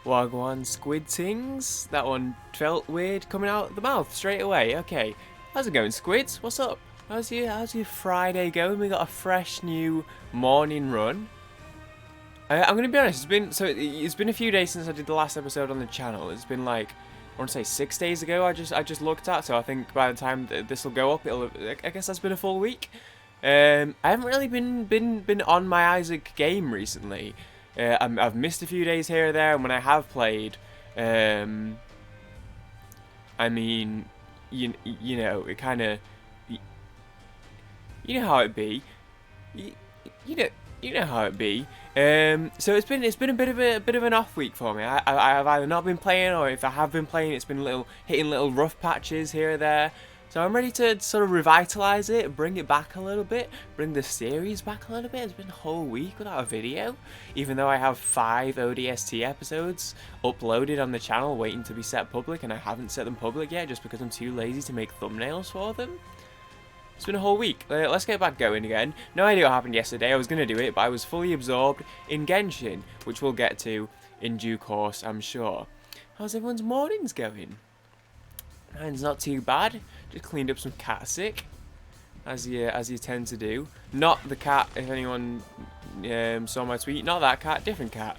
Wagwan squid things. That one felt weird coming out the mouth straight away. Okay, how's it going, squids? What's up? How's your Friday going? We got a fresh new morning run. I'm gonna be honest. It's been a few days since I did the last episode on the channel. It's been like I want to say 6 days ago. I just looked at. So I think by the time this will go up, I guess that's been a full week. I haven't really been on my Isaac game recently. I've missed a few days here or there, and when I have played, I mean, you know, it kind of, you know how it be, you, you know how it be. So it's been a bit of an off week for me. I've either not been playing, or if I have been playing, it's been hitting little rough patches here or there. So I'm ready to sort of revitalise it, bring it back a little bit, bring the series back a little bit. It's been a whole week without a video, even though I have 5 ODST episodes uploaded on the channel waiting to be set public, and I haven't set them public yet just because I'm too lazy to make thumbnails for them. It's been a whole week. Let's get back going again. No idea what happened yesterday. I was going to do it, but I was fully absorbed in Genshin, which we'll get to in due course, I'm sure. How's everyone's mornings going? Mine's not too bad. Just cleaned up some cat sick, as you tend to do. Not the cat. If anyone saw my tweet, not that cat, different cat.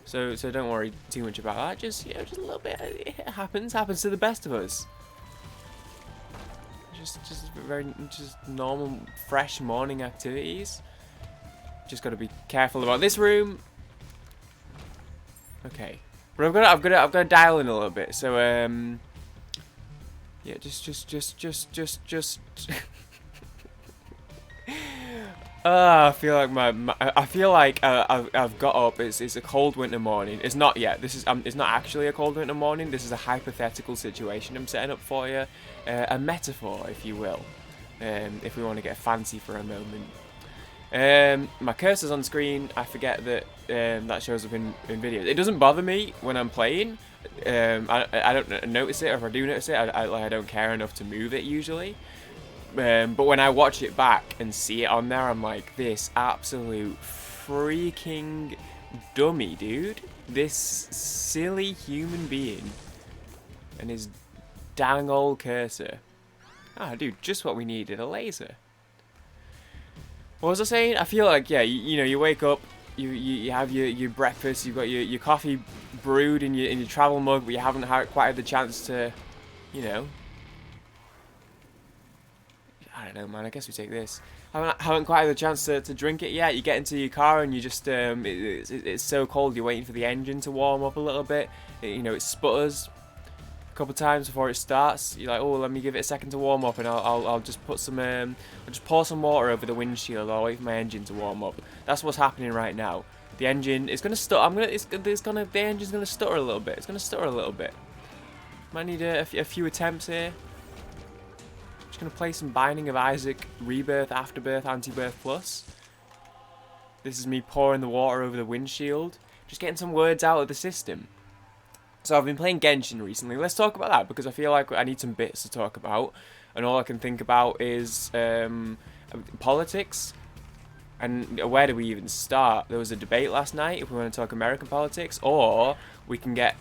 So don't worry too much about that. Just just a little bit. It happens to the best of us. Just normal, fresh morning activities. Just got to be careful about this room. Okay, but I've got to dial in a little bit. So yeah, just. I feel like I've got up. It's a cold winter morning. It's not yet. It's not actually a cold winter morning. This is a hypothetical situation I'm setting up for you, a metaphor, if you will, if we want to get fancy for a moment. My cursor's on screen. I forget that that shows up in videos. It doesn't bother me when I'm playing. I don't notice it, or if I do notice it, I don't care enough to move it usually. But when I watch it back and see it on there, I'm like, this absolute freaking dummy, dude. This silly human being and his dang old cursor. Ah, dude, just what we needed, a laser. What was I saying? I feel like, yeah, you know, you wake up, you have your breakfast, you've got your coffee brewed in your travel mug, but you haven't quite had the chance to, you know. I don't know, man. I guess we take this. Haven't quite had the chance to drink it yet. You get into your car and you just it's so cold. You're waiting for the engine to warm up a little bit. You know, it sputters a couple of times before it starts. You're like, oh, let me give it a second to warm up, and I'll just put some I'll just pour some water over the windshield. I'll wait for my engine to warm up. That's what's happening right now. The engine is gonna stutter. The engine's gonna stutter a little bit. It's gonna stutter a little bit. Might need a few attempts here. Gonna play some Binding of Isaac, Rebirth, Afterbirth, Anti-Birth Plus. This is me pouring the water over the windshield, just getting some words out of the system. So I've been playing Genshin recently. Let's talk about that, because I feel like I need some bits to talk about, and all I can think about is politics. And where do we even start? There was a debate last night if we want to talk American politics, or we can get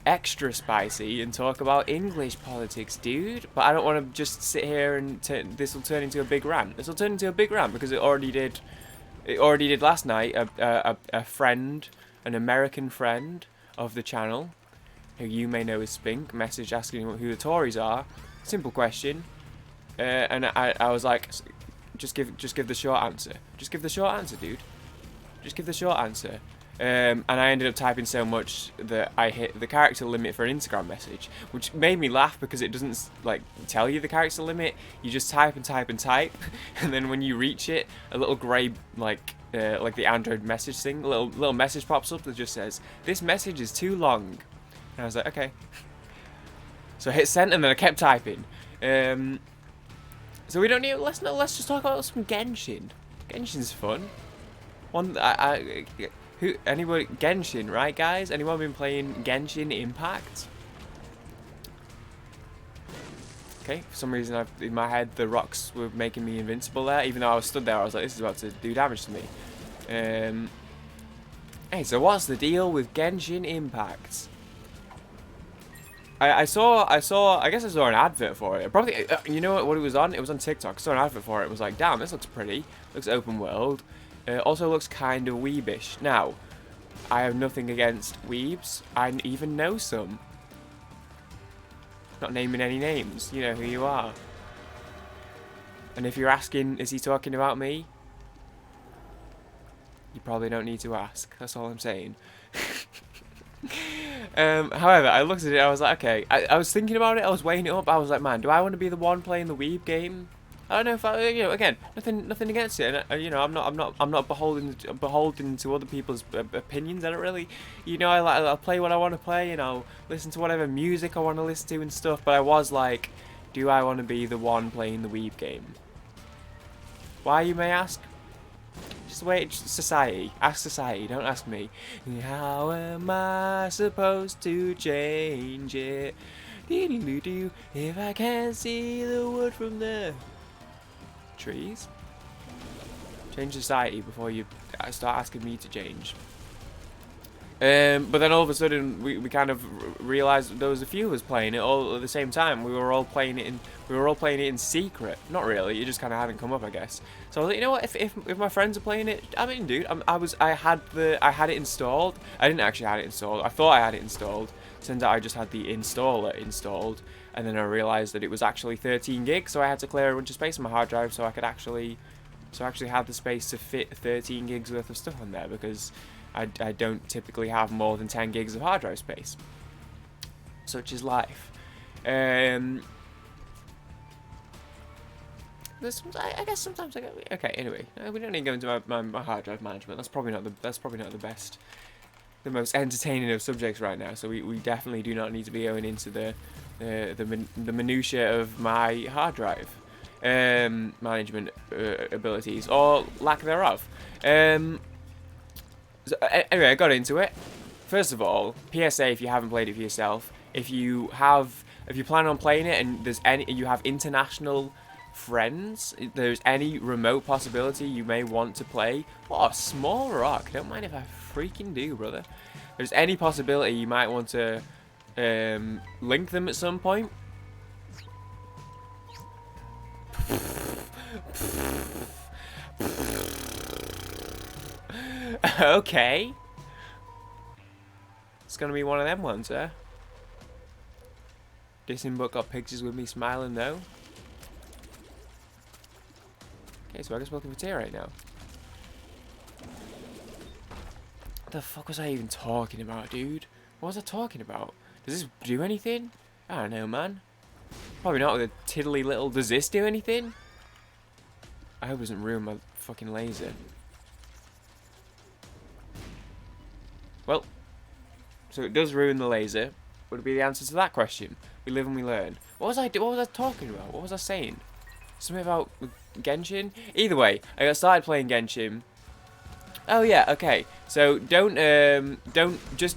extra spicy and talk about English politics, dude. But I don't want to just sit here and this will turn into a big rant. This will turn into a big rant because it already did. It already did last night. A friend, an American friend of the channel, who you may know as Spink, message asking who the Tories are. Simple question, and I was like, just give the short answer. Just give the short answer, dude. Just give the short answer. And I ended up typing so much that I hit the character limit for an Instagram message, which made me laugh because it doesn't like tell you the character limit. You just type and type and type, and then when you reach it, a little grey like the Android message thing, a little message pops up that just says, "This message is too long." And I was like, okay. So I hit send, and then I kept typing. So we don't need. Let's just talk about some Genshin. Genshin's fun. Anybody Genshin, right, guys? Anyone been playing Genshin Impact? Okay, for some reason in my head the rocks were making me invincible there. Even though I was stood there, I was like, this is about to do damage to me. Hey, so what's the deal with Genshin Impact? I saw, I guess I saw an advert for it. Probably, you know what it was on? It was on TikTok. I saw an advert for it. It was like, damn, this looks pretty. Looks open world. Also looks kind of weebish. Now, I have nothing against weebs. I even know some. Not naming any names. You know who you are. And if you're asking, is he talking about me? You probably don't need to ask. That's all I'm saying. However, I looked at it, I was like, okay, I was thinking about it, I was weighing it up, I was like, man, do I want to be the one playing the weeb game? I don't know if I, you know, again, nothing against it, and you know, I'm not beholden to other people's opinions. I don't really, you know, I'll play what I want to play, and I'll listen to whatever music I want to listen to and stuff. But I was like, do I want to be the one playing the weeb game? Why, you may ask? Just wait, society. Ask society, don't ask me. How am I supposed to change it? Doo-doo-doo-doo, if I can't see the wood from the trees? Change society before you start asking me to change. But then all of a sudden we kind of realized there was a few of us playing it all at the same time. We were all playing it in secret. Not really. It just kind of hadn't come up, I guess. So I was like, you know what? If my friends are playing it, I mean, dude, I had it installed. I didn't actually have it installed. I thought I had it installed. Turns out I just had the installer installed, and then I realized that it was actually 13 gigs. So I had to clear a bunch of space on my hard drive so I could actually have the space to fit 13 gigs worth of stuff on there, because I don't typically have more than 10 gigs of hard drive space. Such is life. I guess sometimes I go. Okay, anyway, we don't need to go into my hard drive management. That's probably not the best, the most entertaining of subjects right now. So we definitely do not need to be going into the minutiae of my hard drive management abilities, or lack thereof. So, anyway, I got into it. First of all, PSA, if you haven't played it for yourself, if you plan on playing it and you have international friends, there's any remote possibility you may want to play. Oh, small rock. Don't mind if I freaking do, brother. There's any possibility you might want to link them at some point. Okay. It's gonna be one of them ones, huh? Disinbook got pictures with me smiling though. Okay, so I guess we're looking for tier right now. What the fuck was I even talking about, dude? What was I talking about? Does this do anything? I don't know, man. Probably not with a tiddly little... Does this do anything? I hope it doesn't ruin my fucking laser. Well, so it does ruin the laser. Would be the answer to that question. We live and we learn. What was I talking about? What was I saying? Something about Genshin? Either way, I got started playing Genshin. Oh yeah, okay. So don't just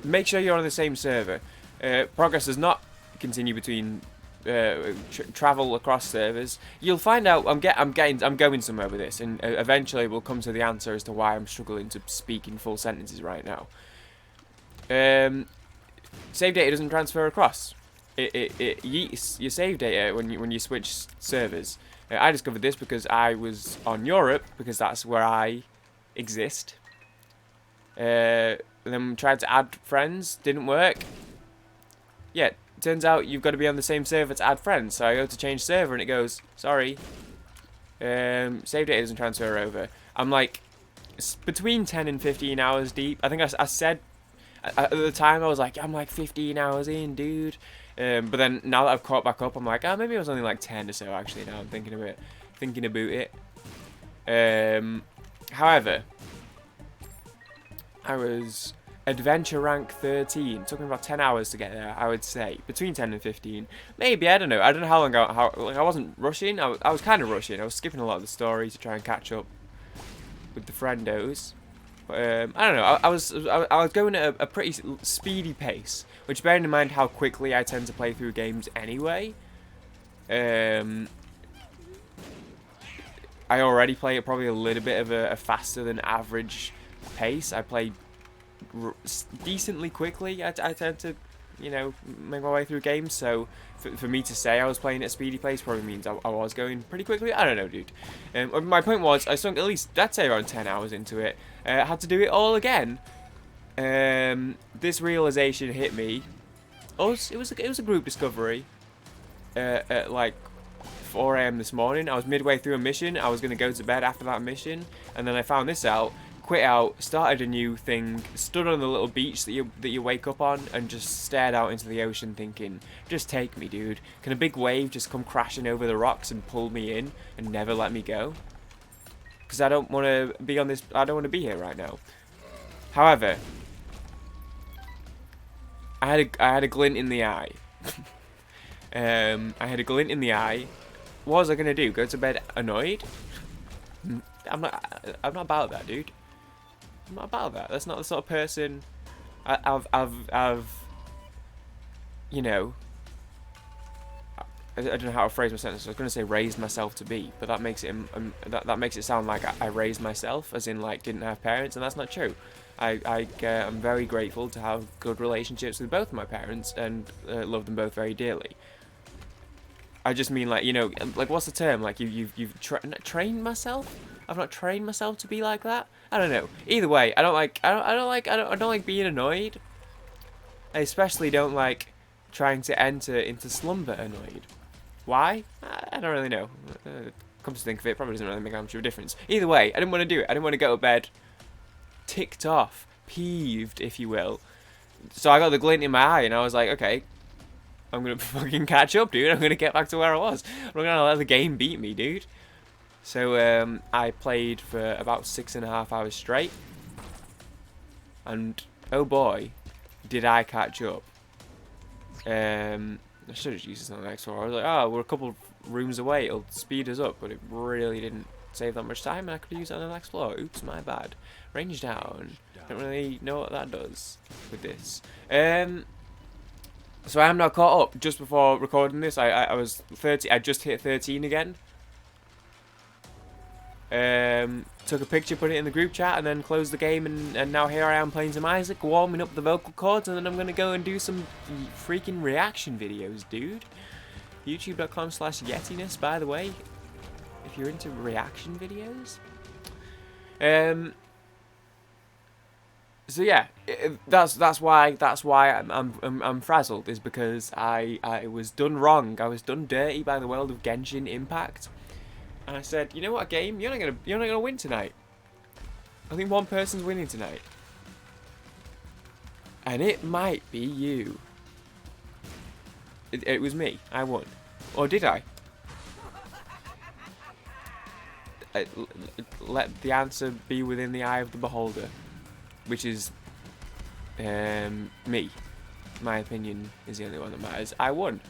make sure you're on the same server. Progress does not continue between travel across servers. You'll find out. I'm going somewhere with this, and eventually we'll come to the answer as to why I'm struggling to speak in full sentences right now. Save data doesn't transfer across. It yeets your save data when you switch servers. I discovered this because I was on Europe, because that's where I exist. Then tried to add friends, didn't work. Yeah, turns out you've got to be on the same server to add friends. So I go to change server and it goes, sorry, save data doesn't transfer over. I'm like between 10 and 15 hours deep. I think I said at the time I was like, I'm like 15 hours in, dude. But then now that I've caught back up, I'm like, oh, maybe it was only like 10 or so actually. Now I'm thinking about it. However, I was adventure rank 13. It took me about 10 hours to get there, I would say. Between 10 and 15. Maybe, I don't know. I don't know how long I wasn't rushing. I was kind of rushing. I was skipping a lot of the story to try and catch up with the friendos. But, I don't know. I was going at a pretty speedy pace, which, bearing in mind how quickly I tend to play through games anyway, I already play at probably a little bit of a faster than average pace. I play decently quickly. I tend to, you know, make my way through games. So for me to say I was playing at a speedy pace probably means I was going pretty quickly. I don't know, dude. My point was I sunk at least, I'd say, around 10 hours into it. I had to do it all again. This realization hit me. It was a group discovery. At like 4 AM this morning. I was midway through a mission. I was going to go to bed after that mission, and then I found this out, quit out, started a new thing, stood on the little beach that you wake up on, and just stared out into the ocean thinking, just take me, dude. Can a big wave just come crashing over the rocks and pull me in and never let me go? Because I don't want to be on this, I don't want to be here right now. However, I had a glint in the eye. I had a glint in the eye. What was I gonna do? Go to bed annoyed? I'm not about that, dude. I'm not about that. That's not the sort of person I've you know. I don't know how to phrase my sentence. I was gonna say raised myself to be, but that makes it that makes it sound like I raised myself, as in like didn't have parents, and that's not true. I'm very grateful to have good relationships with both of my parents and love them both very dearly. I just mean, like, you know, like, what's the term? Like, you've trained myself? I've not trained myself to be like that? I don't know. Either way, I don't like being annoyed. I especially don't like trying to enter into slumber annoyed. Why? I don't really know. Come to think of it, probably doesn't really make much of a difference. Either way, I didn't want to do it. I didn't want to go to bed ticked off, peeved, if you will. So I got the glint in my eye, and I was like, okay, I'm gonna fucking catch up, dude. I'm gonna get back to where I was. I'm not gonna let the game beat me, dude. So I played for about 6.5 hours straight, and oh boy, did I catch up. I should have used this on the next floor. I was like, oh, we're a couple rooms away. It'll speed us up, but it really didn't save that much time, and I could have used it on the next floor. Oops, my bad. Range down. Don't really know what that does with this. So I am now caught up. Just before recording this, I was 30. I just hit 13 again. Took a picture, put it in the group chat, and then closed the game. And now here I am playing some Isaac, warming up the vocal cords, and then I'm gonna go and do some freaking reaction videos, dude. YouTube.com/Yetiness, by the way, if you're into reaction videos. So yeah, that's why I'm frazzled, is because I was done wrong. I was done dirty by the world of Genshin Impact, and I said, you know what, game, you're not gonna win tonight. I think one person's winning tonight, and it might be you. It was me. I won, or did I? Let the answer be within the eye of the beholder. Which is me. My opinion is the only one that matters. I won.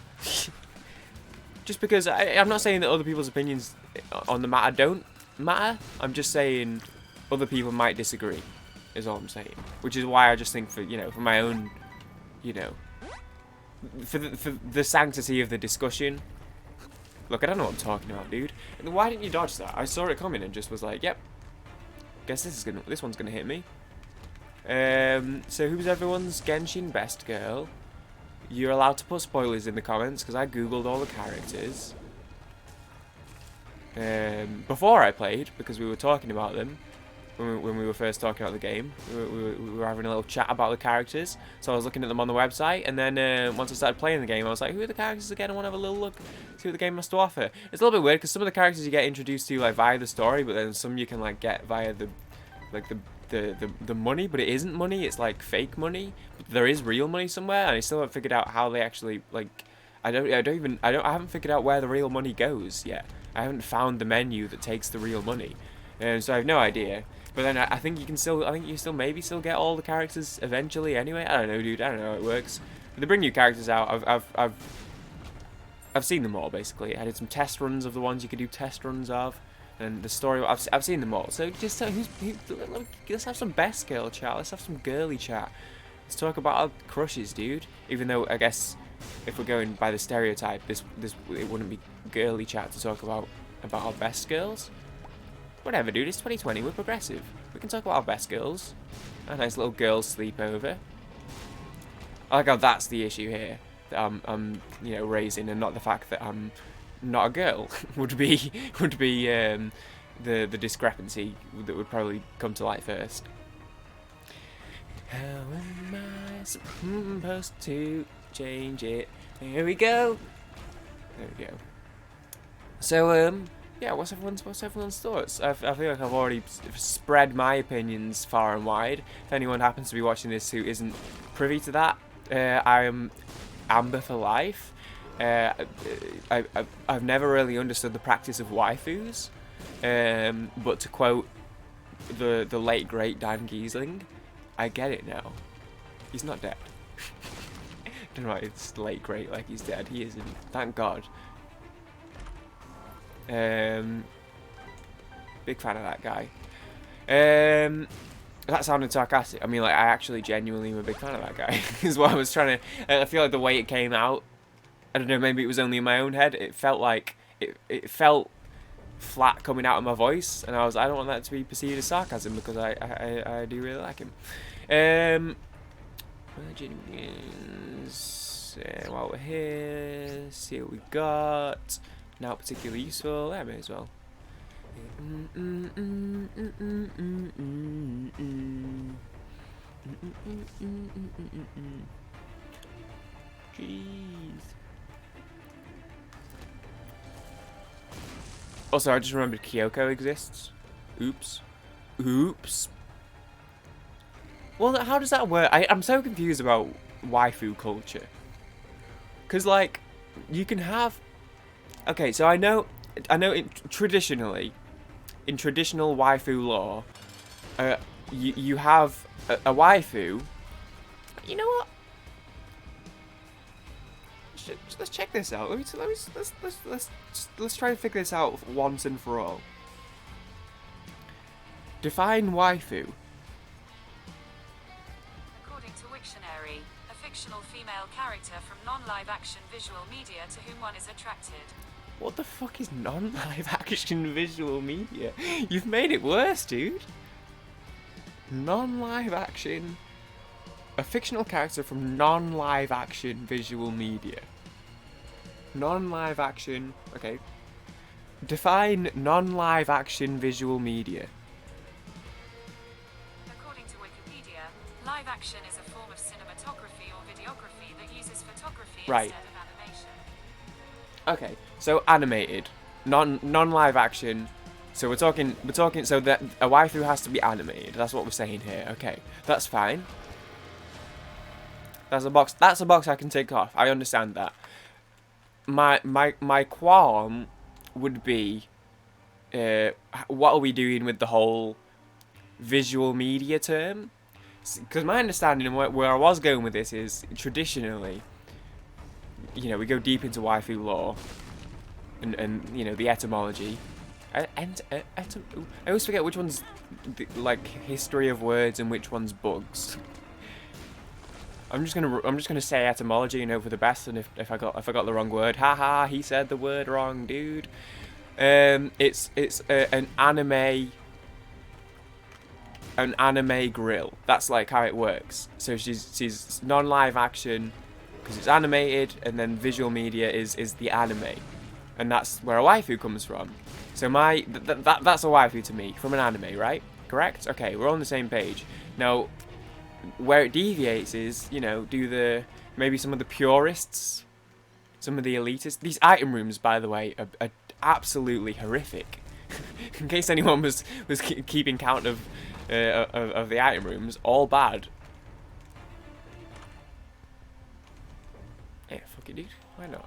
Just because I'm not saying that other people's opinions on the matter don't matter. I'm just saying other people might disagree, is all I'm saying. Which is why I just think, for my own, for the sanctity of the discussion. Look, I don't know what I'm talking about, dude. Why didn't you dodge that? I saw it coming and just was like, yep. Guess this one's gonna hit me. So who's everyone's Genshin best girl? You're allowed to put spoilers in the comments, because I googled all the characters before I played, because we were talking about them when we were first talking about the game. We were having a little chat about the characters, so I was looking at them on the website, and then once I started playing the game, I was like, who are the characters again? I want to have a little look, see what the game has to offer. It's a little bit weird, because some of the characters you get introduced to like via the story, but then some you can like get via the money, but it isn't money, it's like fake money. But there is real money somewhere, and I still haven't figured out how they actually, like, I haven't figured out where the real money goes yet. I haven't found the menu that takes the real money, so I have no idea. But then I think you can still maybe get all the characters eventually anyway. I don't know, dude. I don't know how it works. But they bring new characters out. I've seen them all basically. I did some test runs of the ones you could do test runs of. And the story, I've seen them all. So just let's have some best girl chat. Let's have some girly chat. Let's talk about our crushes, dude. Even though I guess if we're going by the stereotype, it wouldn't be girly chat to talk about our best girls. Whatever, dude. It's 2020. We're progressive. can talk about our best girls. A nice little girls' sleepover. I like how that's the issue here that I'm you know, raising, and not the fact that I'm not a girl would be the discrepancy that would probably come to light first. How am I supposed to change it? Here we go. There we go. So yeah, what's everyone's thoughts? I feel like I've already spread my opinions far and wide. If anyone happens to be watching this who isn't privy to that, I am Amber for life. I've never really understood the practice of waifus, but to quote the late great Dan Giesling, I get it now. He's not dead. I don't know why it's late great like he's dead. He isn't. Thank God. Big fan of that guy. That sounded sarcastic. I mean, like, I actually genuinely am a big fan of that guy. Is what I was trying to. I feel like the way it came out, I don't know, maybe it was only in my own head. It felt like it felt flat coming out of my voice, and I don't want that to be perceived as sarcasm, because I do really like him. While we're here, see what we got. Not particularly useful. I may as well. Jeez. Also, I just remembered Kyoko exists. Oops. Oops. Well, how does that work? I'm so confused about waifu culture. Because, like, you can have... Okay, so I know traditionally, in traditional waifu lore, you have a waifu. You know what? Let's check this out. Let's try and figure this out once and for all. Define waifu. According to Wiktionary, a fictional female character from non-live action visual media to whom one is attracted. What the fuck is non-live action visual media? You've made it worse, dude. Non-live action. A fictional character from non-live action visual media. Non-live action. Okay. Define non-live action visual media. According to Wikipedia, live action is a form of cinematography or videography that uses photography Right. instead of animation. Okay, so animated, non-live action. So we're talking. So that a waifu has to be animated. That's what we're saying here. Okay, that's fine. That's a box. That's a box I can tick off. I understand that. My qualm would be, what are we doing with the whole visual media term? Because my understanding and where I was going with this is traditionally, you know, we go deep into waifu lore, and you know, the etymology. I always forget which one's like history of words and which one's bugs. I'm just gonna say etymology and hope for the best. And if I got the wrong word, haha, he said the word wrong, dude. It's an anime grill. That's like how it works. So she's non-live action because it's animated, and then visual media is the anime, and that's where a waifu comes from. So that's a waifu to me from an anime, right? Correct? Okay, we're on the same page. Now, where it deviates is, you know, maybe some of the purists, some of the elitists. These item rooms, by the way, are absolutely horrific. In case anyone was keeping count of the item rooms, all bad. Yeah, fuck it, dude. Why not?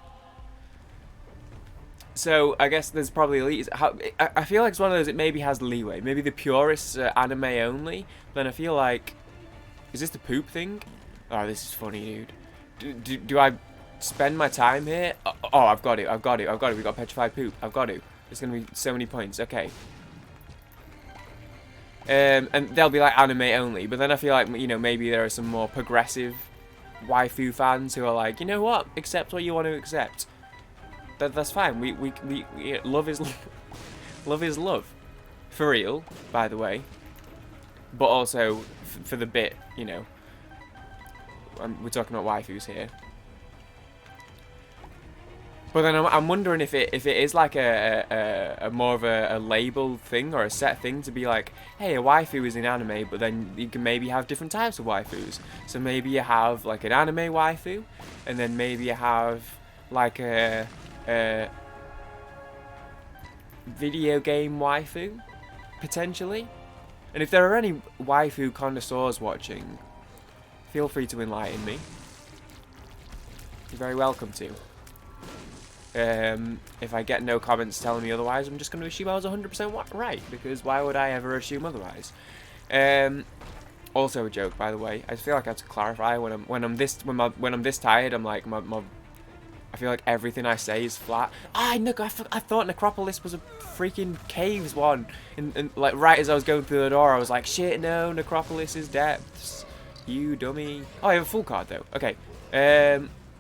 So I guess there's probably elites. I feel like it's one of those. It maybe has leeway. Maybe the purists are anime only. Then I feel like, is this the poop thing? Oh, this is funny, dude. Do I spend my time here? Oh, I've got it. We got petrified poop. I've got it. It's gonna be so many points. Okay. And they'll be like anime only. But then I feel like, you know, maybe there are some more progressive waifu fans who are like, you know what? Accept what you want to accept. That's fine. We love is love is love. For real, by the way. but also for the bit, you know. We're talking about waifus here. But then I'm wondering if it is like a more of a label thing or a set thing to be like, hey, a waifu is in anime, but then you can maybe have different types of waifus. So maybe you have like an anime waifu, and then maybe you have like a video game waifu, potentially. And if there are any waifu connoisseurs watching, feel free to enlighten me. You're very welcome to. If I get no comments telling me otherwise, I'm just going to assume I was 100% right, because why would I ever assume otherwise? Also a joke, by the way. I feel like I have to clarify when I'm this tired. I'm like I feel like everything I say is flat. I thought Necropolis was a freaking caves one, and like right as I was going through the door, I was like, shit, no, Necropolis is depths. You dummy. Oh, I have a full card though. Okay.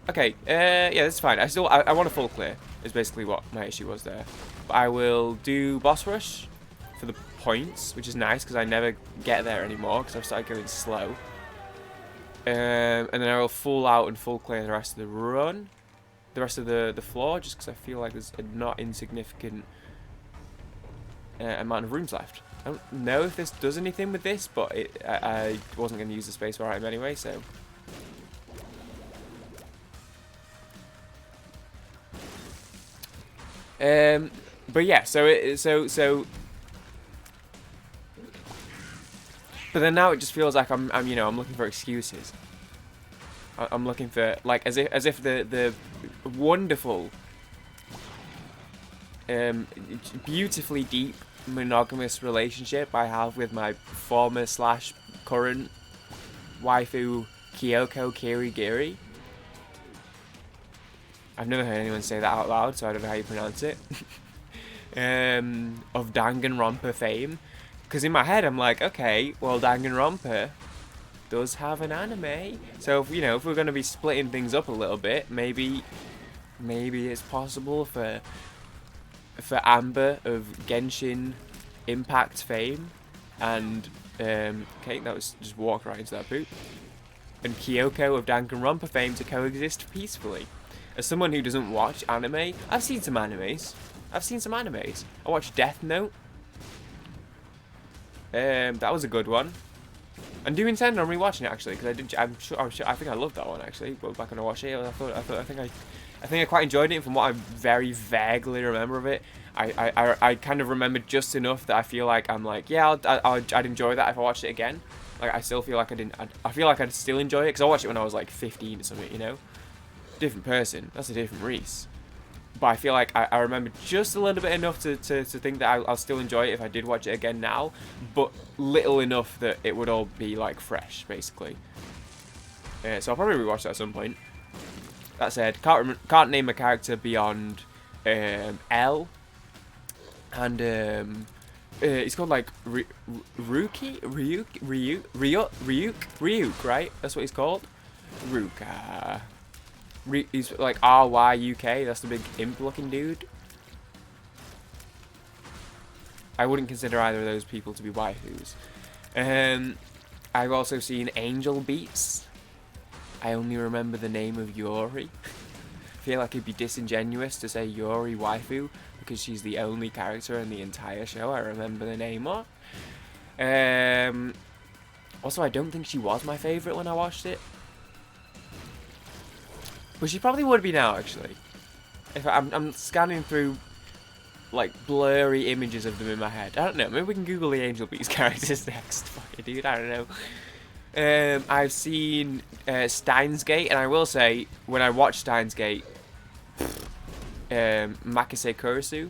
Okay, yeah, that's fine. I want a full clear, is basically what my issue was there. But I will do boss rush for the points, which is nice, because I never get there anymore, because I've started going slow. And then I will full out and full clear the rest of the run, the rest of the floor, just because I feel like there's a not insignificant amount of rooms left. I don't know if this does anything with this, but I wasn't going to use the spacebar item anyway, so... but yeah, so but then now it just feels like I'm you know, I'm looking for excuses. I'm looking for, like, as if the wonderful beautifully deep monogamous relationship I have with my former / current waifu Kyoko Kirigiri. I've never heard anyone say that out loud, so I don't know how you pronounce it. Of Danganronpa fame. Because in my head, I'm like, okay, well, Danganronpa does have an anime. So, if, you know, if we're going to be splitting things up a little bit, maybe it's possible for Amber of Genshin Impact fame. And, okay, that was just walk right into that poop. And Kyoko of Danganronpa fame to coexist peacefully. As someone who doesn't watch anime, I've seen some animes. I watched Death Note. That was a good one. I do intend on rewatching it actually, because I think I loved that one actually. But back when I watched it, I think I quite enjoyed it. From what I very vaguely remember of it, I kind of remembered just enough that I feel like I'm like, yeah, I'd enjoy that if I watched it again. Like I still feel like I feel like I'd still enjoy it because I watched it when I was like 15 or something, you know. Different person. That's a different Reese. But I feel like I remember just a little bit enough to think that I'll still enjoy it if I did watch it again now, but little enough that it would all be like fresh, basically. So I'll probably rewatch that at some point. That said, can't name a character beyond L, and he's called like Ryuk, right? That's what he's called. Ryuk. He's like RYUK, that's the big imp looking dude. I wouldn't consider either of those people to be waifus. I've also seen Angel Beats. I only remember the name of Yuri. I feel like it'd be disingenuous to say Yuri waifu because she's the only character in the entire show I remember the name of. Also, I don't think she was my favourite when I watched it. But she probably would be now, actually. If I'm scanning through, like, blurry images of them in my head. I don't know. Maybe we can Google the Angel Beats characters next. Fuck it, dude. I don't know. I've seen Steins Gate, and I will say, when I watched Steins Gate, Makise Kurisu,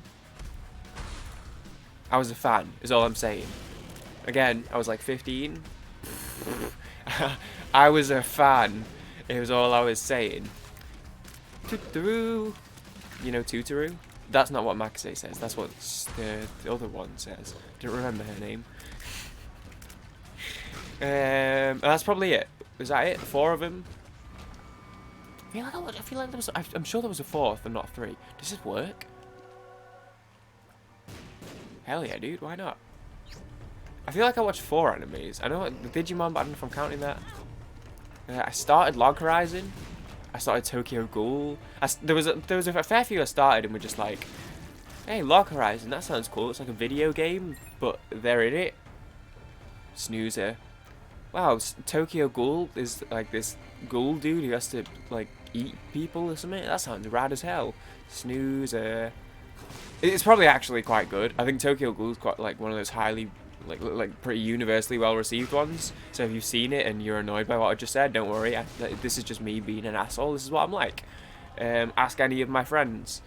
I was a fan, is all I'm saying. Again, I was like 15. I was a fan, is all I was saying. Tutoru. You know Tutoru? That's not what Makise says. That's what the other one says. I don't remember her name. And that's probably it. Was that it? 4 of them? I feel like there was. I'm sure there was a 4th and not 3. Does this work? Hell yeah, dude. Why not? I feel like I watched 4 animes. I know the Digimon, but I don't know if I'm counting that. I started Log Horizon. I started Tokyo Ghoul. There was a fair few I started and were just like, hey, Log Horizon, that sounds cool. It's like a video game, but they're in it. Snoozer. Wow, Tokyo Ghoul is like this ghoul dude who has to like eat people or something. That sounds rad as hell. Snoozer. It's probably actually quite good. I think Tokyo Ghoul is quite like one of those highly like pretty universally well received ones. So if you've seen it and you're annoyed by what I just said, don't worry. This is just me being an asshole. This is what I'm like. Ask any of my friends.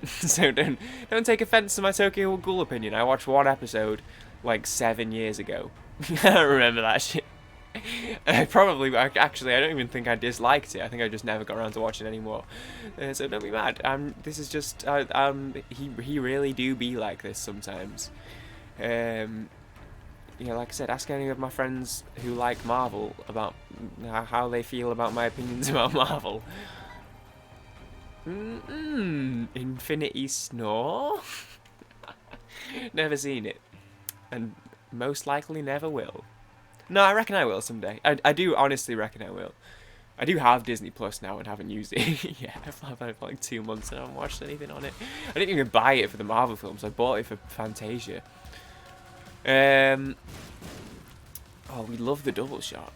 So don't take offense to my Tokyo Ghoul opinion. I watched 1 episode like 7 years ago. I don't remember that shit. Actually, I don't even think I disliked it. I think I just never got around to watching it anymore. So don't be mad. This is just he really do be like this sometimes. Like I said, ask any of my friends who like Marvel about how they feel about my opinions about Marvel. Infinity Snore? Never seen it. And most likely never will. No, I reckon I will someday. I do honestly reckon I will. I do have Disney Plus now and haven't used it. Yeah, I've had it for like 2 months and I haven't watched anything on it. I didn't even buy it for the Marvel films. I bought it for Fantasia. Oh, we love the double shot.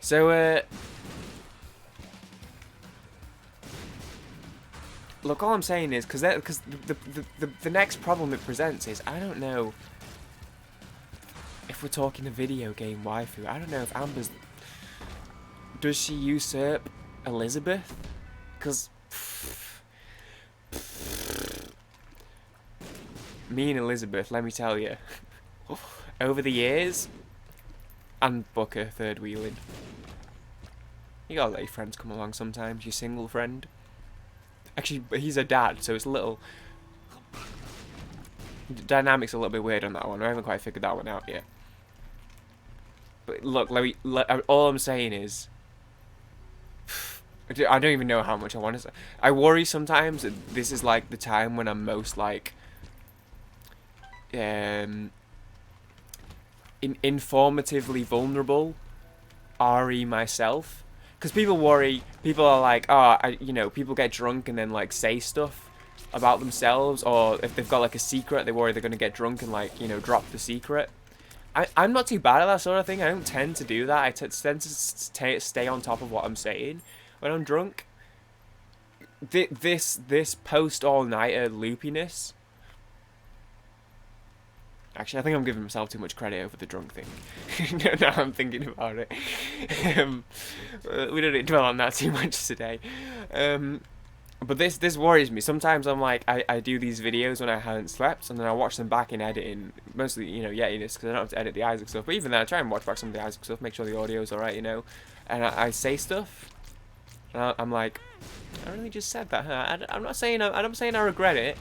So, look, all I'm saying is, because the next problem it presents is, I don't know if we're talking a video game waifu. I don't know if Amber's... Does she usurp Elizabeth? Because... Me and Elizabeth, let me tell you, over the years, and Booker third wheeling. You gotta let your friends come along sometimes, your single friend. Actually, he's a dad, so it's a little... Dynamic's a little bit weird on that one. I haven't quite figured that one out yet. But look, all I'm saying is... I don't even know how much I want to say. I worry sometimes that this is like the time when I'm most like... informatively vulnerable. RE myself. Because people worry, people are like, oh, people get drunk and then like say stuff about themselves, or if they've got like a secret, they worry they're going to get drunk and like, drop the secret. I'm not too bad at that sort of thing. I don't tend to do that. I tend to stay on top of what I'm saying when I'm drunk. This post all-nighter loopiness. Actually, I think I'm giving myself too much credit over the drunk thing. Now I'm thinking about it. We don't need to dwell on that too much today. But this worries me. Sometimes I'm like, I do these videos when I haven't slept, and then I watch them back in editing. Mostly, Yetiness, because I don't have to edit the Isaac stuff. But even then, I try and watch back some of the Isaac stuff, make sure the audio's alright, And I say stuff, and I'm like, I really just said that, huh? I'm not saying I regret it.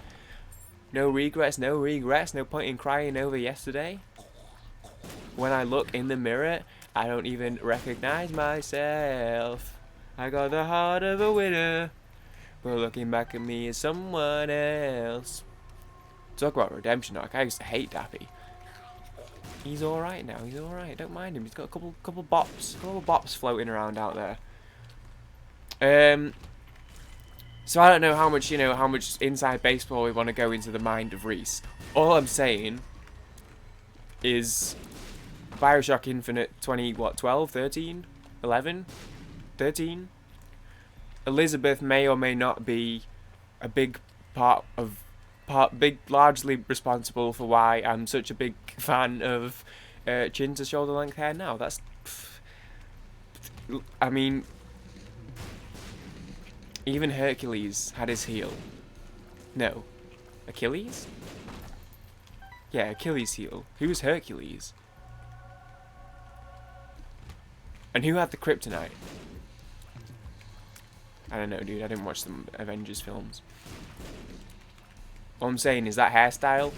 No regrets, no regrets, no point in crying over yesterday. When I look in the mirror, I don't even recognize myself. I got the heart of a winner, but looking back at me is someone else. Talk about redemption arc. I used to hate Dappy. He's alright now, he's alright, don't mind him. He's got a couple bops floating around out there. So I don't know how much, how much inside baseball we want to go into the mind of Reese. All I'm saying is Bioshock Infinite 12, 13, 11, 13. Elizabeth may or may not be a big largely responsible for why I'm such a big fan of chin to shoulder length hair now. That's, I mean... Even Hercules had his heel. No. Achilles? Yeah, Achilles' heel. Who was Hercules? And who had the kryptonite? I don't know, dude. I didn't watch the Avengers films. All I'm saying is that hairstyle...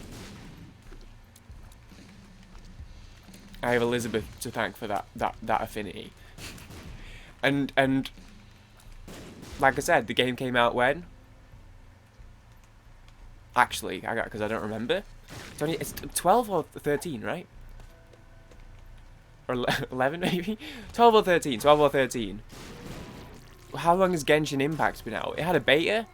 I have Elizabeth to thank for that affinity. And... Like I said, the game came out when? Actually, because I don't remember. It's 12 or 13, right? Or 11 maybe? 12 or 13. 12 or 13. How long has Genshin Impact been out? It had a beta.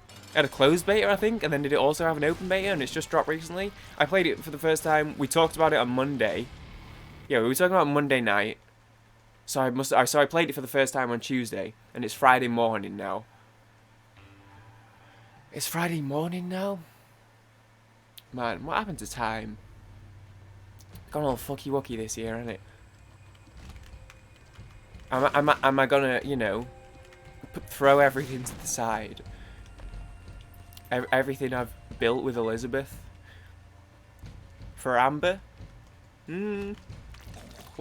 It had a closed beta, I think, and then did it also have an open beta, and it's just dropped recently? I played it for the first time. We talked about it on Monday. Yeah, we were talking about Monday night. So I played it for the first time on Tuesday, and it's Friday morning now. It's Friday morning now? Man, what happened to time? Gone all fucky wucky this year, hasn't it? Am I gonna, you know, throw everything to the side? Everything I've built with Elizabeth for Amber? Would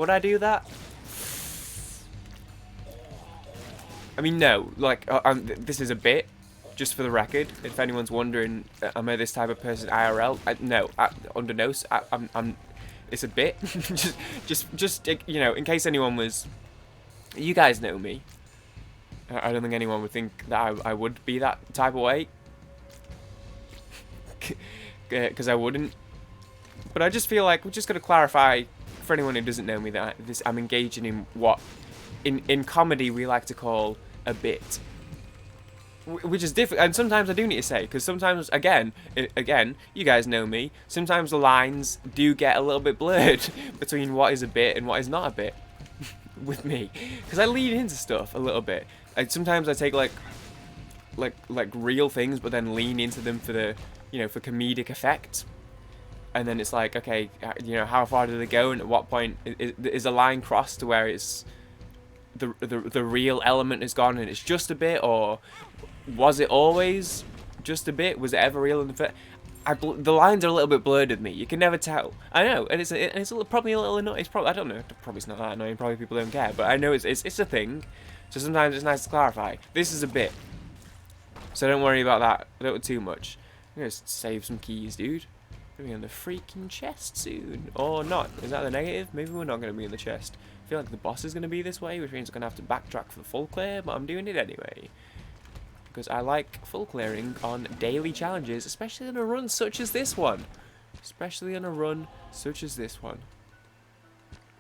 I do that? I mean, no. Like, this is a bit, just for the record. If anyone's wondering, am I this type of person IRL? No, under no. I'm. It's a bit. just you know, in case anyone was. You guys know me. I don't think anyone would think that I would be that type of way. Because I wouldn't. But I just feel like we're just going to clarify for anyone who doesn't know me that I'm engaging in what in comedy we like to call a bit, which is different. And sometimes I do need to say, because sometimes again you guys know me, sometimes the lines do get a little bit blurred between what is a bit and what is not a bit with me, because I lean into stuff a little bit. Sometimes I take like real things but then lean into them for the, you know, for comedic effect. And then it's like, okay, you know, how far do they go, and at what point is a line crossed to where it's the real element is gone and it's just a bit, or was it always just a bit? Was it ever real in the the lines are a little bit blurred with me. You can never tell. I know, and it's probably a little annoying. It's probably, I don't know. Probably it's not that annoying. Probably people don't care, but I know it's a thing. So sometimes it's nice to clarify. This is a bit, so don't worry about that. Don't too much. I'm gonna save some keys, dude. Gonna be on the freaking chest soon, or not? Is that the negative? Maybe we're not gonna be in the chest. I feel like the boss is gonna be this way, which means I'm gonna have to backtrack for the full clear, but I'm doing it anyway because I like full clearing on daily challenges, especially on a run such as this one. Especially on a run such as this one.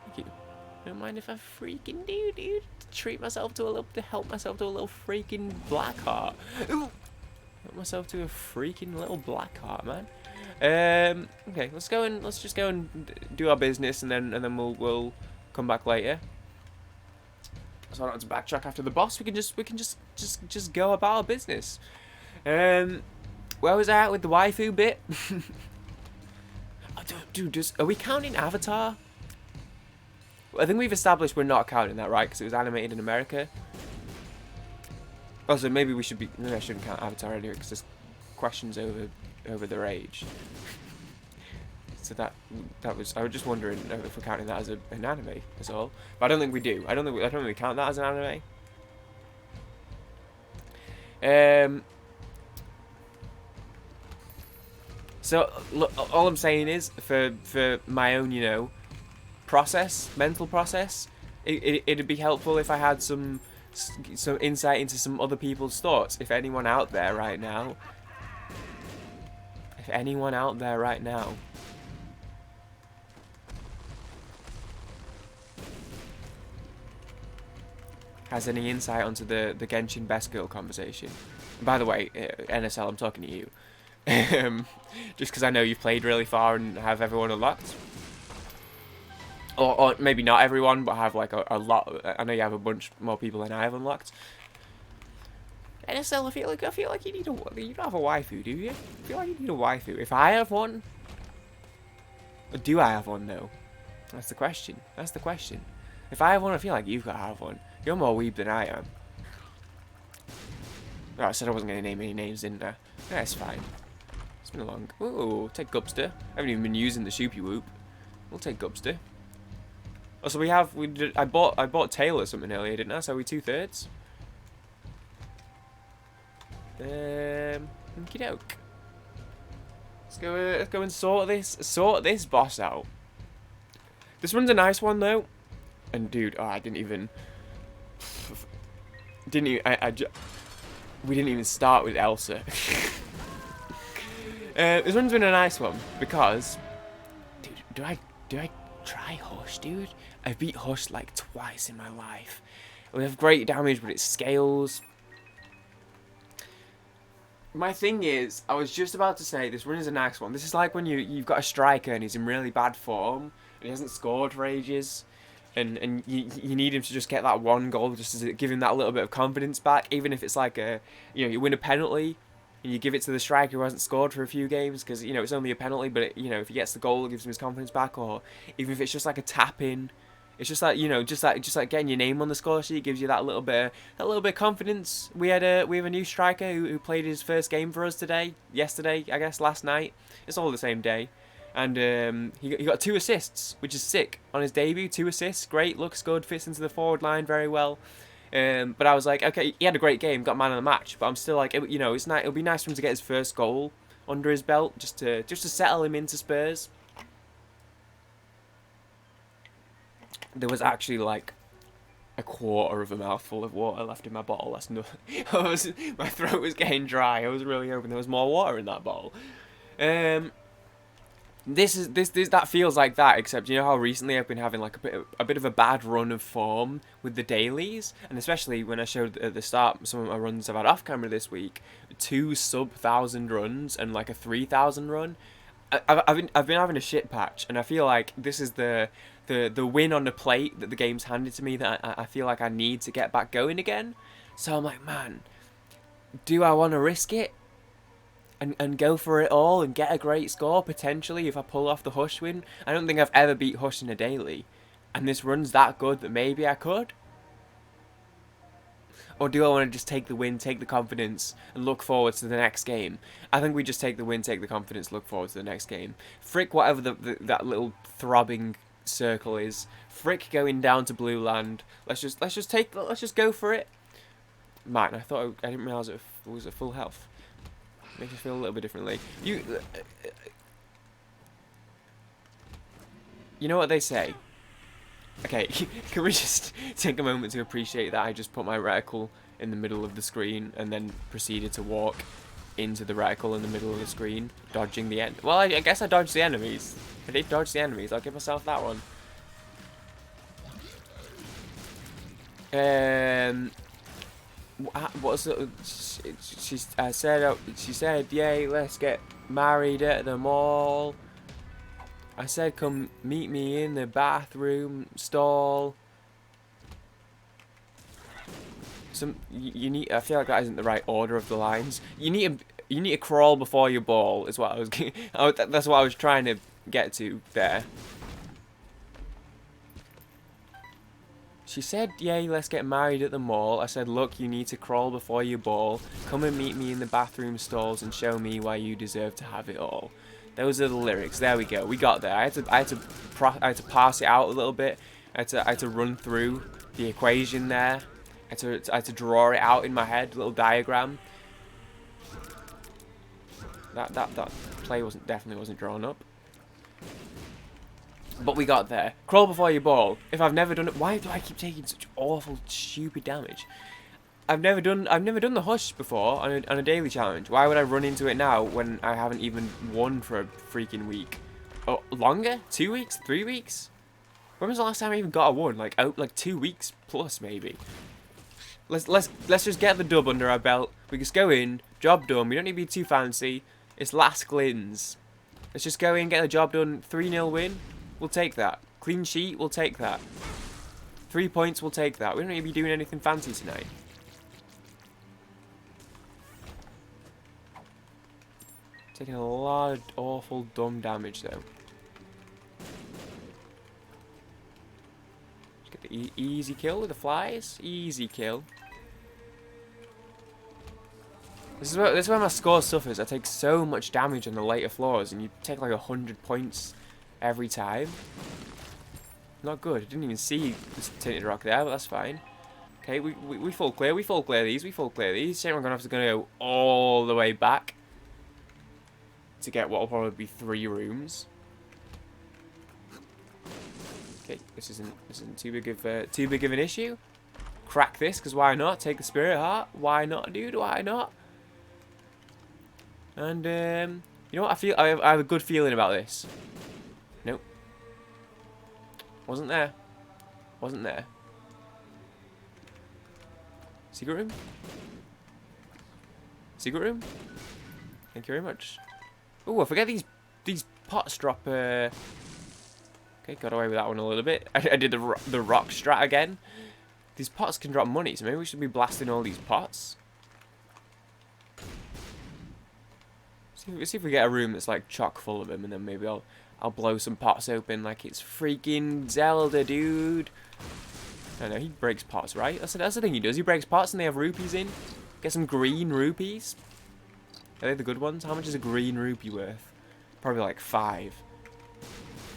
Thank you. Don't mind if I freaking do, dude. To help myself to a little freaking black heart. Ooh. Help myself to a freaking little black heart, man. Okay, let's just go and do our business, and then we'll come back later. So I don't have to backtrack after the boss. We can just go about our business. Where was I at with the waifu bit? Oh, dude, are we counting Avatar? I think we've established we're not counting that, right? Because it was animated in America. Also, maybe I shouldn't count Avatar anyway, because there's questions over their age. So that was, I was just wondering if we're counting that as an anime, that's all. But I don't think we do. I don't think we count that as an anime. So look, all I'm saying is for my own, you know, mental process, it'd be helpful if I had some insight into some other people's thoughts. If anyone out there right now has any insight onto the Genshin best girl conversation. And by the way, NSL, I'm talking to you. Just because I know you've played really far and have everyone unlocked. Or maybe not everyone, but have like a lot. I know you have a bunch more people than I have unlocked. NSL, I feel like you don't have a waifu, do you? I feel like you need a waifu. If I have one, or do I have one though? That's the question. If I have one, I feel like you've got to have one. You're more weeb than I am. Oh, I said I wasn't going to name any names, didn't I? That's fine. It's been a long... Ooh, take Gupster. I haven't even been using the Shoopy Whoop. We'll take Gupster. Oh, so I bought Taylor something earlier, didn't I? So we 2/3. Okie doke. Let's go and sort this boss out. This one's a nice one though. And dude, I didn't even... We didn't even start with Elsa. This one's been a nice one because, dude, do I try Hush, dude? I've beat Hush like twice in my life. We have great damage, but it scales. My thing is, I was just about to say this run is a nice one. This is like when you've got a striker and he's in really bad form and he hasn't scored for ages, and you need him to just get that one goal just to give him that little bit of confidence back, even if it's like you win a penalty and you give it to the striker who hasn't scored for a few games because it's only a penalty, but if he gets the goal, it gives him his confidence back, or even if it's just like a tap in. It's just like just like getting your name on the score sheet gives you that little bit of confidence. We have a new striker who played his first game for us yesterday, I guess, last night. It's all the same day, and he got 2 assists, which is sick on his debut. 2 assists, great, looks good, fits into the forward line very well. But I was like, okay, he had a great game, got man of the match, but I'm still like, it's nice. It'll be nice for him to get his first goal under his belt, just to settle him into Spurs. There was actually like a quarter of a mouthful of water left in my bottle. That's nothing. My throat was getting dry. I was really hoping there was more water in that bottle. This that feels like that, except how recently I've been having like a bit of a bad run of form with the dailies, and especially when I showed at the start some of my runs I've had off camera this week, 2 sub-1,000 runs and like a 3,000 run. I've been having a shit patch, and I feel like this is the win on the plate that the game's handed to me that I feel like I need to get back going again. So I'm like, man, do I want to risk it and go for it all and get a great score potentially if I pull off the Hush win? I don't think I've ever beat Hush in a daily, and this run's that good that maybe I could. Or do I want to just take the win, take the confidence, and look forward to the next game? I think we just take the win, take the confidence, look forward to the next game. Frick whatever that little throbbing circle is. Frick going down to Blue Land. Let's just go for it. Man, I didn't realise it was at full health. Makes me feel a little bit differently. You know what they say? Okay, can we just take a moment to appreciate that I just put my reticle in the middle of the screen and then proceeded to walk into the reticle in the middle of the screen, dodging the end. Well, I guess I dodged the enemies. I did dodge the enemies. I'll give myself that one. What's it? She said, yay, let's get married at the mall. I said, come meet me in the bathroom stall. You need. I feel like that isn't the right order of the lines. You need to crawl before you ball. Is what I was. That's what I was trying to get to there. She said, yay, let's get married at the mall. I said, look, you need to crawl before you ball. Come and meet me in the bathroom stalls and show me why you deserve to have it all. Those are the lyrics. There we go. We got there. I had to pass it out a little bit. I had to run through the equation there. I had to draw it out in my head, a little diagram. That play definitely wasn't drawn up. But we got there. Crawl before you ball. If I've never done it, why do I keep taking such awful, stupid damage? I've never done the Hush before on a daily challenge. Why would I run into it now when I haven't even won for a freaking week? Oh, longer? 2 weeks? 3 weeks? When was the last time I even got a win? Like 2 weeks plus maybe. Let's just get the dub under our belt. We just go in, job done. We don't need to be too fancy. It's last glins. Let's just go in, get the job done. 3-0 win. We'll take that. Clean sheet. We'll take that. 3 points. We'll take that. We don't need to be doing anything fancy tonight. Taking a lot of awful dumb damage though. Just get the easy kill with the flies. Easy kill. This is where my score suffers. I take so much damage on the later floors, and you take like 100 points every time. Not good. I didn't even see this tinted rock there, but that's fine. Okay, we full clear. We full clear these. We full clear these. Shame I'm gonna go all the way back to get what will probably be 3 rooms. Okay, this isn't too big of an issue. Crack this, because why not? Take the spirit heart. Why not, dude? Why not? And You know what? I have a good feeling about this. Nope. Wasn't there. Wasn't there. Secret room? Secret room? Thank you very much. Oh, I forget these pots drop. Okay, got away with that one a little bit. I did the rock strat again. These pots can drop money, so maybe we should be blasting all these pots. See if we get a room that's like chock full of them, and then maybe I'll blow some pots open like it's freaking Zelda, dude. I don't know, he breaks pots, right? That's the thing he does. He breaks pots and they have rupees in. Get some green rupees. Are they the good ones? How much is a green rupee worth? Probably like 5.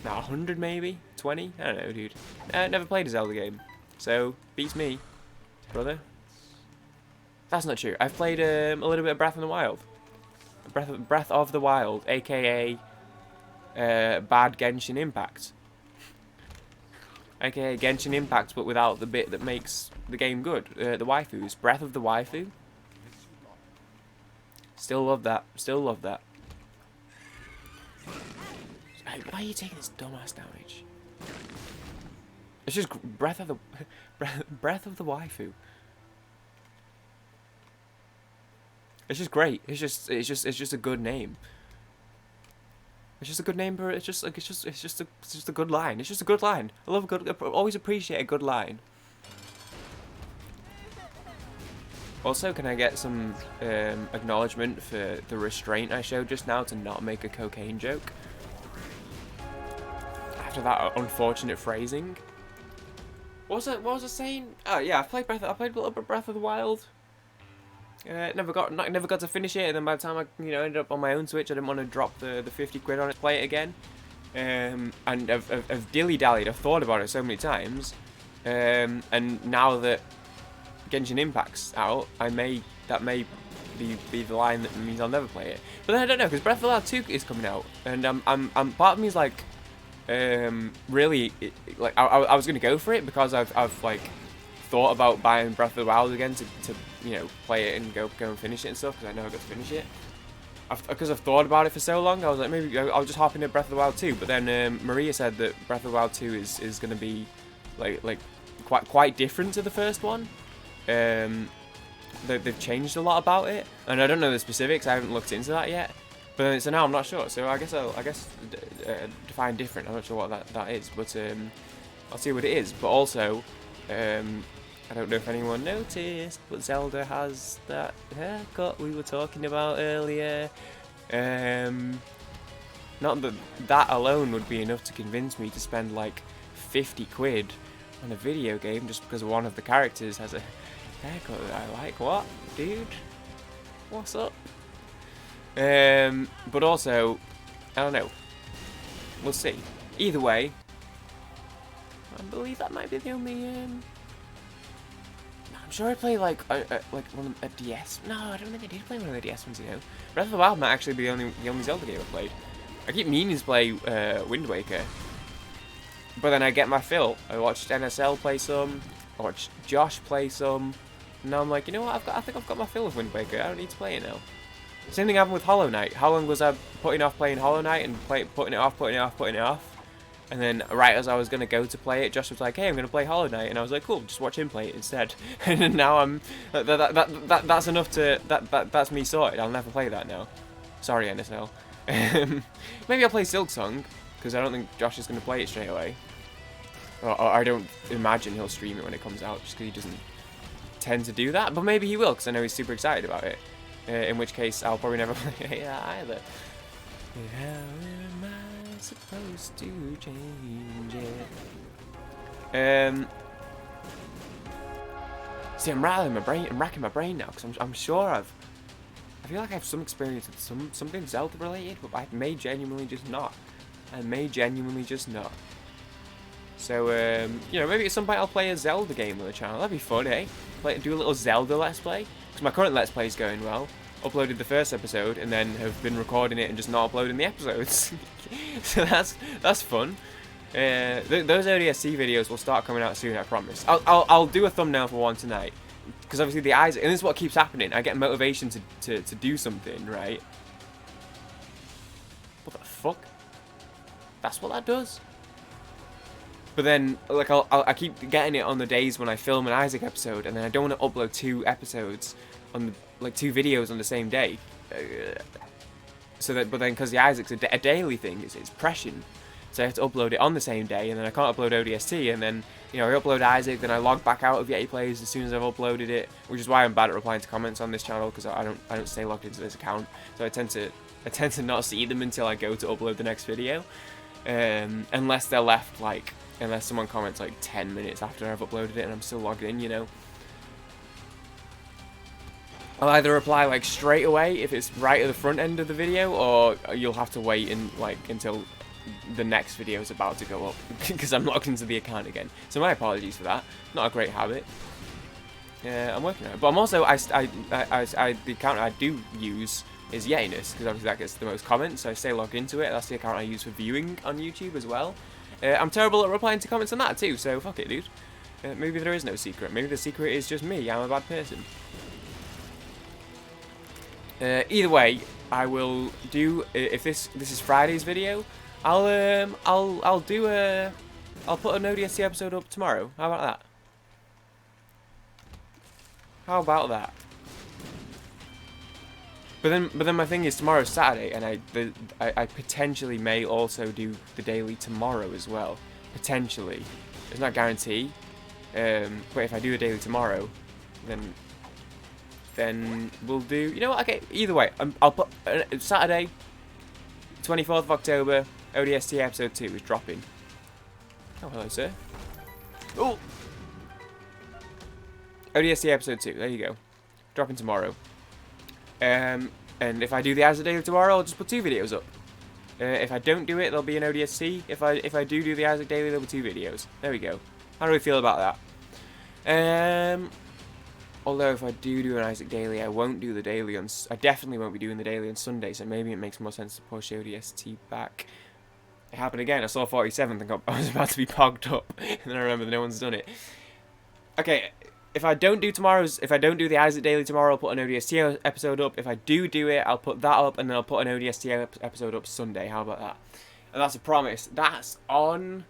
Now 100 maybe? 20? I don't know, dude. Never played a Zelda game, so beats me, brother. That's not true. I've played a little bit of Breath of the Wild. Breath of the Wild, aka bad Genshin Impact. AKA Genshin Impact, but without the bit that makes the game good. The waifus. Breath of the Waifu. Still love that. Still love that. Hey, why are you taking this dumbass damage? It's just Breath of the Breath of the Waifu. It's just great. It's just a good name. It's just a good name, but it's just a good line. It's just a good line. I love a good. I always appreciate a good line. Also, can I get some acknowledgement for the restraint I showed just now to not make a cocaine joke? After that unfortunate phrasing. What was I saying? Oh yeah, I played a little bit of Breath of the Wild. Never got to finish it, and then by the time I ended up on my own Switch, I didn't want to drop the 50 quid on it to play it again. And I've dilly-dallied, I've thought about it so many times, and now that Genshin Impact's out, that may be the line that means I'll never play it. But then I don't know, because Breath of the Wild 2 is coming out, and I'm part of me is like, really, like I was gonna go for it because I've like thought about buying Breath of the Wild again to play it and go and finish it and stuff, because I never got to finish it. Because I've thought about it for so long, I was like, maybe I'll just hop into Breath of the Wild 2. But then Maria said that Breath of the Wild 2 is going to be like quite different to the first one. They've changed a lot about it, and I don't know the specifics. I haven't looked into that yet. But so now I'm not sure. So I guess define different. I'm not sure what that is, but I'll see what it is. But also, I don't know if anyone noticed, but Zelda has that haircut we were talking about earlier. Not that alone would be enough to convince me to spend like 50 quid on a video game just because one of the characters has a haircut that I like. What, dude? What's up? But also, I don't know. We'll see. Either way, I believe that might be the only. I'm sure I play like a DS. No, I don't think I did play one of the DS ones. Breath of the Wild might actually be the only Zelda game I played. I keep meaning to play Wind Waker, but then I get my fill. I watched NSL play some. I watched Josh play some. And now I'm like, you know what? I think I've got my fill of Wind Waker. I don't need to play it now. Same thing happened with Hollow Knight. How long was I putting off playing Hollow Knight and putting it off? And then right as I was going to go to play it, Josh was like, hey, I'm going to play Hollow Knight. And I was like, cool, just watch him play it instead. And then now that's enough to, that's me sorted. I'll never play that now. Sorry, NSL. Maybe I'll play Silksong, because I don't think Josh is going to play it straight away. Or I don't imagine he'll stream it when it comes out, just because he doesn't tend to do that. But maybe he will, because I know he's super excited about it. In which case, I'll probably never play it either. How am I supposed to change it? See, I'm racking my brain now, because I'm sure I feel like I have some experience with something Zelda related, but I may genuinely just not. So, maybe at some point I'll play a Zelda game on the channel. That'd be fun, eh? Do a little Zelda Let's Play. Because my current Let's Play is going well. Uploaded the first episode and then have been recording it and just not uploading the episodes. So that's fun. Those ODSC videos will start coming out soon, I promise. I'll do a thumbnail for one tonight. Because obviously the eyes, and this is what keeps happening. I get motivation to do something, right? fuck? That's what that does. But then, like, I keep getting it on the days when I film an Isaac episode, and then I don't want to upload 2 episodes on, like, 2 videos on the same day. But then, because the Isaac's a daily thing, it's prescient. So I have to upload it on the same day, and then I can't upload ODST, and then, you know, I upload Isaac, then I log back out of Yeti Plays as soon as I've uploaded it, which is why I'm bad at replying to comments on this channel, because I don't stay logged into this account. So I tend to not see them until I go to upload the next video, unless they're left, like, unless someone comments like 10 minutes after I've uploaded it and I'm still logged in, you know. I'll either reply like straight away if it's right at the front end of the video, or you'll have to wait until the next video is about to go up because I'm logged into the account again. So my apologies for that. Not a great habit. I'm working on it, but I'm also the account I do use is Yetiness, because obviously that gets the most comments, so I stay logged into it. That's the account I use for viewing on YouTube as well. I'm terrible at replying to comments on that too, so fuck it, dude. Maybe there is no secret. Maybe the secret is just me. I'm a bad person. Either way, I will do. If this is Friday's video, I'll put an ODST episode up tomorrow. How about that? How about that? But then my thing is tomorrow's Saturday, and I potentially may also do the daily tomorrow as well. Potentially, it's not a guarantee. But if I do the daily tomorrow, then we'll do. You know what? Okay. Either way, I'll put Saturday, 24th of October. ODST episode 2 is dropping. Oh, hello, sir. Oh. ODST episode 2. There you go. Dropping tomorrow. And if I do the Isaac Daily tomorrow, I'll just put 2 videos up. If I don't do it, there'll be an ODST. If I do the Isaac Daily, there'll be 2 videos. There we go. How do we feel about that? Although if I do an Isaac Daily, I won't do the daily on. I definitely won't be doing the daily on Sunday. So maybe it makes more sense to push ODST back. It happened again. I saw 47th and I was about to be pogged up, and then I remember that no one's done it. Okay. If I don't do the Isaac Daily tomorrow, I'll put an ODST episode up. If I do it, I'll put that up, and then I'll put an ODST episode up Sunday. How about that? And that's a promise. That's on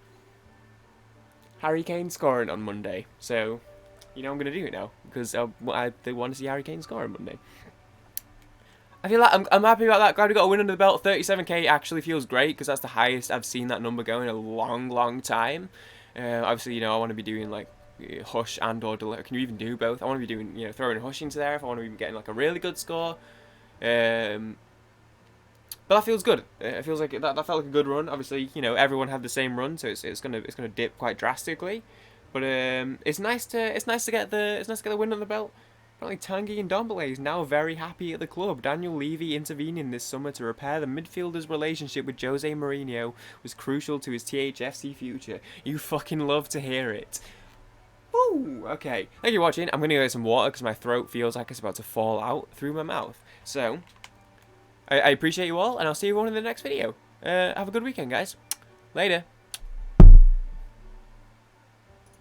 Harry Kane scoring on Monday. So, you know I'm going to do it now, because they want to see Harry Kane score on Monday. I feel like I'm happy about that. Glad we got a win under the belt. 37k actually feels great, because that's the highest I've seen that number go in a long time. Obviously, you know, I want to be doing, like, Hush and or deliver. Can you even do both? I want to be doing, you know, throwing Hush into there if I want to be getting like a really good score. But that feels good. It feels like that felt like a good run. Obviously, you know, everyone had the same run, so it's gonna dip quite drastically. But it's nice to get the win on the belt. Apparently, Tanguy and Ndombele is now very happy at the club. Daniel Levy intervening this summer to repair the midfielder's relationship with Jose Mourinho was crucial to his THFC future. You fucking love to hear it. Ooh, okay. Thank you for watching. I'm going to go get some water because my throat feels like it's about to fall out through my mouth. So, I appreciate you all, and I'll see you all in the next video. Have a good weekend, guys. Later.